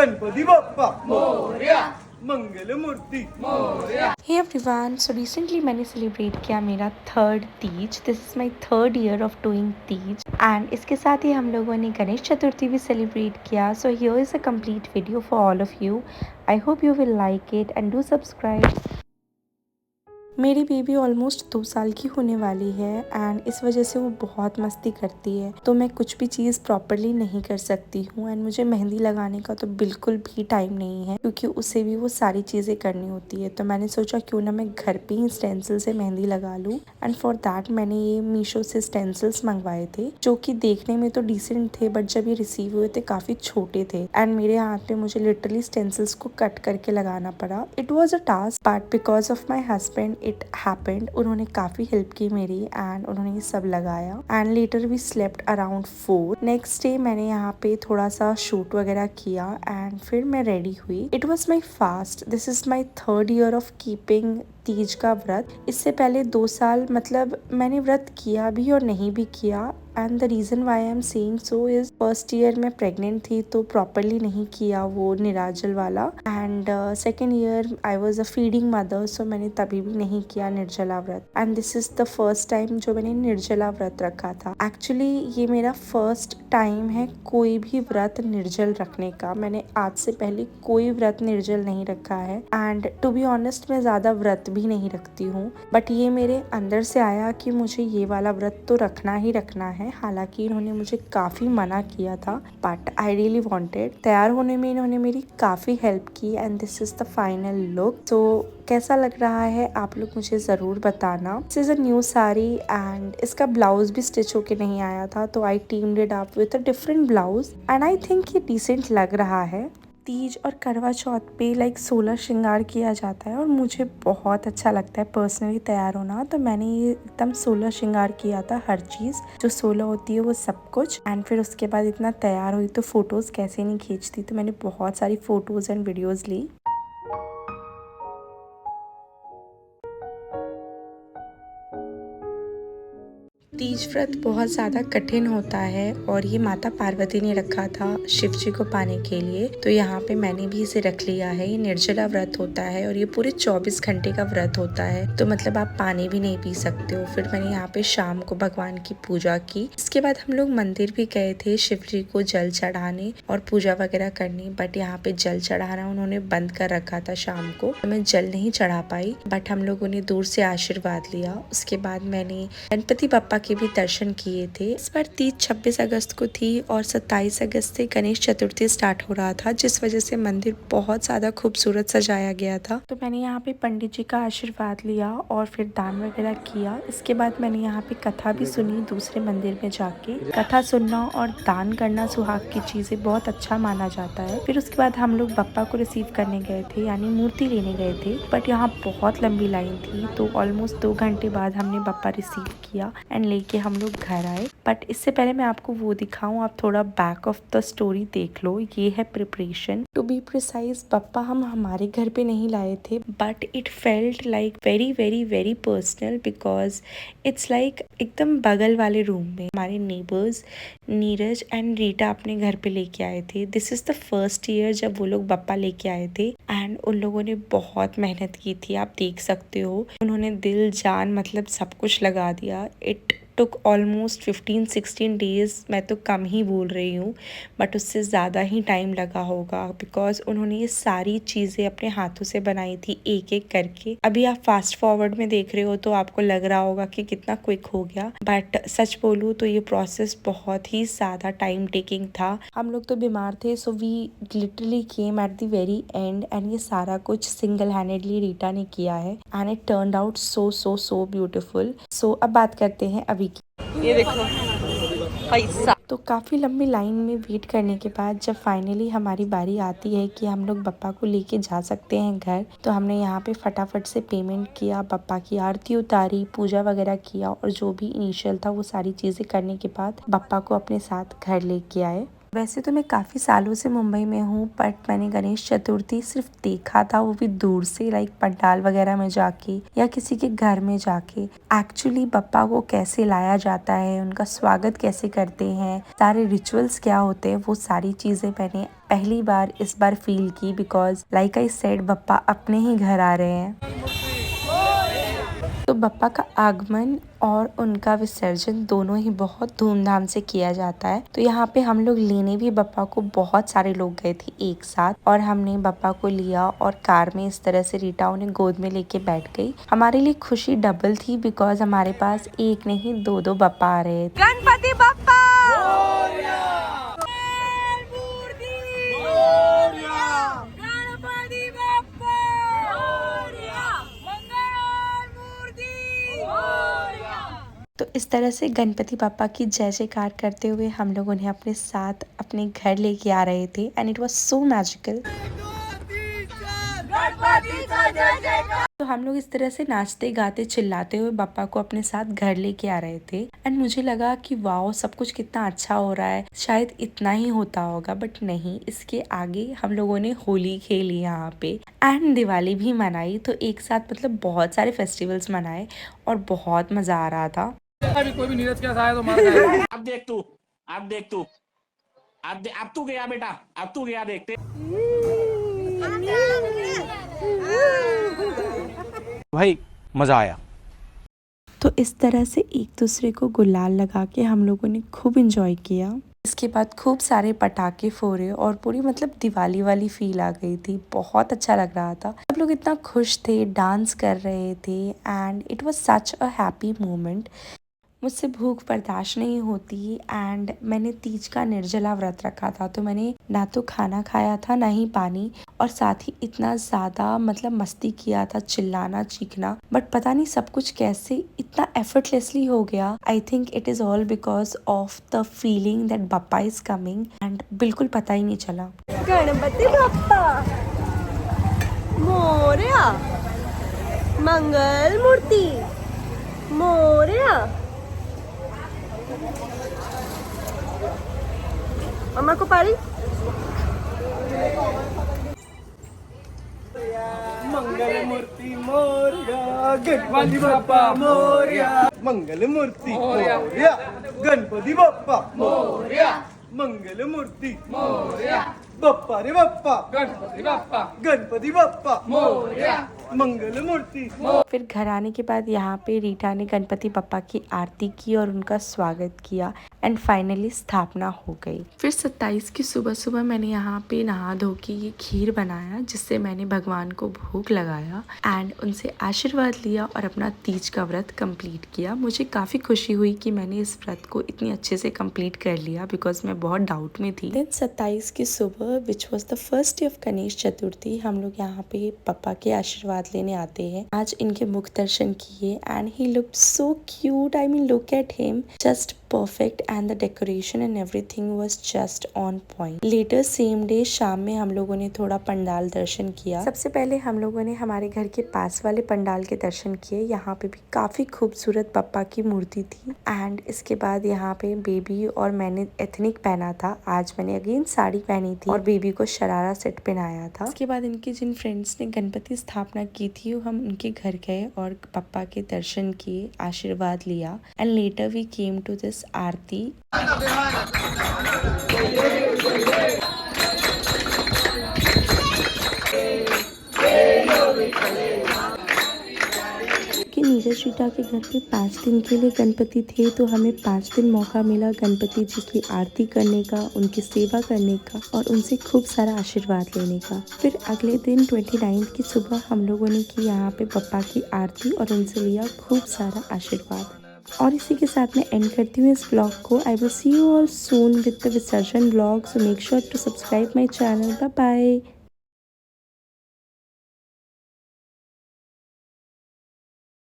गणपति बप्पा मोरया, मंगल मूर्ति मोरया। Hey everyone, so recently मैंने सेलिब्रेट किया मेरा third Teej. This is my third year of doing Teej and इसके साथ ही हम लोगों ने गणेश चतुर्थी भी सेलिब्रेट किया। So here is a complete video for all of you. I hope you will like it and do subscribe. मेरी बेबी ऑलमोस्ट 2 साल की होने वाली है एंड इस वजह से वो बहुत मस्ती करती है, तो मैं कुछ भी चीज़ प्रॉपरली नहीं कर सकती हूँ एंड मुझे मेहंदी लगाने का तो बिल्कुल भी टाइम नहीं है क्योंकि उसे भी वो सारी चीज़ें करनी होती है। तो मैंने सोचा क्यों ना मैं घर पे ही स्टेंसिल से मेहंदी लगा लूँ एंड फॉर दैट मैंने ये मीशो से स्टेंसिल्स मंगवाए थे जो कि देखने में तो डिसेंट थे, बट जब ये रिसीव हुए थे काफ़ी छोटे थे एंड मेरे हाथ में मुझे लिटरली स्टेंसिल्स को कट करके लगाना पड़ा। It was a task but because of my husband it happened. उन्होंने काफी हेल्प की मेरी एंड उन्होंने ये सब लगाया and later we slept around 4। Next day मैंने यहाँ पे थोड़ा सा शूट वगैरह किया एंड फिर मैं रेडी हुई। It was my fast. This is my third year of keeping Teej का व्रत। इससे पहले 2 साल मतलब मैंने व्रत किया भी और नहीं भी किया and the reason why I am saying so is first year मैं प्रेग्नेंट थी तो प्रॉपरली नहीं किया वो निर्जल वाला and second year I was a feeding mother, so मैंने तभी भी नहीं किया निर्जला व्रत and this is the first time जो मैंने निर्जला व्रत रखा था। एक्चुअली ये मेरा फर्स्ट टाइम है कोई भी व्रत निर्जल रखने का। मैंने आज से पहले कोई व्रत निर्जल नहीं रखा है एंड टू बी ऑनेस्ट मैं ज्यादा व्रत भी नहीं रखती हूँ, बट ये मेरे अंदर से आया कि मुझे ये वाला व्रत तो रखना ही रखना है। हालांकि इन्होंने मुझे काफी मना किया था बट आई रियली वांटेड। तैयार होने में इन्होंने मेरी काफी हेल्प की and this is the final look. तो कैसा लग रहा है आप लोग मुझे जरूर बताना। This is a new sari and इसका ब्लाउज भी स्टिच होके नहीं आया था, तो I teamed it up with a different blouse and I think ये डिसेंट लग रहा है। तीज और करवा चौथ पे 16 श्रृंगार किया जाता है और मुझे बहुत अच्छा लगता है पर्सनली तैयार होना, तो मैंने ये एकदम 16 श्रृंगार किया था। हर चीज़ जो 16 होती है वो सब कुछ एंड फिर उसके बाद इतना तैयार हुई तो फोटोज़ कैसे नहीं खींचती, तो मैंने बहुत सारी फोटोज़ एंड वीडियोज़ ली। तीज व्रत बहुत ज़्यादा कठिन होता है और ये माता पार्वती ने रखा था शिव जी को पाने के लिए, तो यहाँ पे मैंने भी इसे रख लिया है। ये निर्जला व्रत होता है और ये पूरे 24 घंटे का व्रत होता है, तो मतलब आप पानी भी नहीं पी सकते हो। फिर मैंने यहाँ पे शाम को भगवान की पूजा की। इसके बाद हम लोग मंदिर भी गए थे शिव जी को जल चढ़ाने और पूजा वगैरह करनी, बट यहाँ पे जल चढ़ाना उन्होंने बंद कर रखा था शाम को, तो मैं जल नहीं चढ़ा पाई, बट हम लोगों ने दूर से आशीर्वाद लिया। उसके बाद मैंने गणपति बप्पा के भी दर्शन किए थे। इस बार तीज 26 अगस्त को थी और 27 अगस्त से गणेश चतुर्थी स्टार्ट हो रहा था, जिस वजह से मंदिर बहुत ज्यादा खूबसूरत सजाया गया था। तो मैंने यहाँ पे पंडित जी का आशीर्वाद लिया और फिर दान वगैरह किया। इसके बाद मैंने यहाँ पे कथा भी सुनी दूसरे मंदिर में जाके। कथा सुनना और दान करना सुहाग की चीजें बहुत अच्छा माना जाता है। फिर उसके बाद हम लोग बप्पा को रिसीव करने गए थे, यानी मूर्ति लेने गए थे, बट यहाँ बहुत लंबी लाइन थी, तो ऑलमोस्ट 2 घंटे बाद हमने बप्पा रिसीव किया एंड लेके हम लोग घर आए। बट इससे पहले मैं आपको वो दिखाऊं, आप थोड़ा बैक ऑफ द स्टोरी देख लो। ये है preparation. To be precise Bappa हम हमारे घर पे नहीं लाए थे, but it felt like very very very personal because it's like एकदम बगल वाले रूम में हमारे नेबर्स नीरज एंड रीटा अपने घर पे लेके आए थे। This is the first year जब वो लोग बप्पा लेके आए थे एंड उन लोगों ने बहुत मेहनत की थी। आप देख सकते हो उन्होंने दिल जान मतलब सब कुछ लगा दिया। इट टुक ऑलमोस्ट 15-16 डेज, मैं तो कम ही बोल रही हूँ, बट उससे ज़्यादा ही टाइम लगा होगा बिकॉज उन्होंने ये सारी चीज़ें अपने हाथों से बनाई थी एक एक करके। अभी आप फास्ट फॉरवर्ड में देख रहे हो तो आपको लग रहा होगा कि कितना क्विक हो गया, बट सच बोलूँ तो ये प्रोसेस बहुत ही ज़्यादा टाइम टेकिंग था। हम लोग तो बीमार थे, so we literally came at the very end end ये सारा कुछ सिंगल हैंडेडली रीटा ने किया है and it turned out so so so beautiful. So अब बात करते हैं अभी की। ये देखो पैसा। तो काफ़ी लंबी लाइन में वेट करने के बाद जब फाइनली हमारी बारी आती है कि हम लोग बप्पा को लेके जा सकते हैं घर, तो हमने यहाँ पे फटाफट से पेमेंट किया, बप्पा की आरती उतारी, पूजा वगैरह किया और जो भी इनिशियल था वो सारी चीज़ें करने के बाद बप्पा को अपने साथ घर लेके आए। वैसे तो मैं काफ़ी सालों से मुंबई में हूँ, बट मैंने गणेश चतुर्थी सिर्फ देखा था, वो भी दूर से, लाइक पंडाल वगैरह में जाके या किसी के घर में जाके। एक्चुअली बप्पा को कैसे लाया जाता है, उनका स्वागत कैसे करते हैं, सारे रिचुअल्स क्या होते हैं, वो सारी चीज़ें मैंने पहली बार इस बार फील की, because like I said Bappa अपने ही घर आ रहे हैं। तो बप्पा का आगमन और उनका विसर्जन दोनों ही बहुत धूमधाम से किया जाता है। तो यहाँ पे हम लोग लेने भी बप्पा को बहुत सारे लोग गए थे एक साथ, और हमने बप्पा को लिया और कार में इस तरह से रीटा उन्हें गोद में लेके बैठ गई। हमारे लिए खुशी डबल थी, बिकॉज हमारे पास एक नहीं दो बप्पा आ रहे थे। गणपति बप्पा तो इस तरह से गणपति पापा की जय जयकार करते हुए हम लोग उन्हें अपने साथ अपने घर लेके आ रहे थे, and it was so magical. तो हम लोग इस तरह से नाचते गाते चिल्लाते हुए बप्पा को अपने साथ घर लेके आ रहे थे, एंड मुझे लगा कि वाओ सब कुछ कितना अच्छा हो रहा है, शायद इतना ही होता होगा, बट नहीं, इसके आगे हम लोगों ने होली खेली यहाँ पे एंड दिवाली भी मनाई। तो एक साथ मतलब बहुत सारे फेस्टिवल्स मनाए और बहुत मजा आ रहा था। अभी कोई भी नीरज के साथ तो मार खाएगा। अब देख तू अब तू गया बेटा, अब तू गया देखते। भाई मजा आया। तो इस तरह से एक दूसरे को गुलाल लगा के हम लोगों ने खूब एंजॉय किया। इसके बाद खूब सारे पटाखे फोड़े और पूरी मतलब दिवाली वाली फील आ गई थी, बहुत अच्छा लग रहा था। सब लोग इतना खुश थे, डांस कर रहे थे, and it was such a happy moment. मुझसे भूख बर्दाश्त नहीं होती, एंड मैंने तीज का निर्जला व्रत रखा था, तो मैंने ना तो खाना खाया था ना ही पानी, और साथ ही इतना ज़्यादा मतलब मस्ती किया था, चिल्लाना चीखना, बट पता नहीं सब कुछ कैसे इतना एफर्टलेसली हो गया। I think it is all because of the feeling that Bappa is coming, and बिल्कुल पता ही नहीं चला। गणपति बप्पा मोरया, मंगल मूर्ति मोरया। अम्मा को पारी मंगल मूर्ति मोरया, गणपति बाप्पा मोरया। मंगल मूर्ति मोरया, गणपति बाप्पा मोरया। मंगल मूर्ति मोरया, बाप्पा रे बाप्पा, गणपति बप्पा गणपति बाप्पा मोरया। मंगल मूर्ति। फिर घर आने के बाद यहाँ पे रीटा ने गणपति बप्पा की आरती की और उनका स्वागत किया, एंड फाइनली स्थापना हो गई। फिर 27 की सुबह सुबह मैंने यहाँ पे नहा धो के ये खीर बनाया, जिससे मैंने भगवान को भोग लगाया एंड उनसे आशीर्वाद लिया और अपना तीज का व्रत कंप्लीट किया। मुझे काफ़ी खुशी हुई कि मैंने इस व्रत को इतनी अच्छे से कंप्लीट कर लिया, बिकॉज मैं बहुत डाउट में थी। देन 27 की सुबह which was the first day of Ganesh Chaturthi, हम लोग यहाँ पे पप्पा के आशीर्वाद लेने आते हैं। आज इनके मुख दर्शन किए, and he looked so cute. I mean look at him, just perfect, and the decoration and everything was just on point. Later same day शाम में हम लोगों ने थोड़ा पंडाल दर्शन किया। सबसे पहले हम लोगों ने हमारे घर के पास वाले पंडाल के दर्शन किए। यहाँ पे भी काफी खूबसूरत पप्पा की मूर्ति थी, एंड इसके बाद यहाँ पे बेबी और मैंने एथनिक पहना था। आज मैंने अगेन साड़ी पहनी थी और बेबी को शरारा सेट पहनाया था। इसके बाद इनके जिन फ्रेंड्स ने गणपति स्थापना की थी, हम उनके घर गए और पप्पा के दर्शन किए, आशीर्वाद लिया, and later we came to this aarti. कि नीरज रीटा के घर पे 5 दिन के लिए गणपति थे, तो हमें 5 दिन मौका मिला गणपति जी की आरती करने का, उनकी सेवा करने का और उनसे खूब सारा आशीर्वाद लेने का। फिर अगले दिन 29 की सुबह हम लोगों ने की यहाँ पे पप्पा की आरती और उनसे लिया खूब सारा आशीर्वाद। और इसी के साथ मैं एंड करती हूँ इस ब्लॉग को। I will see you all soon with the visarjan blog, so make sure to subscribe my channel. Bye bye.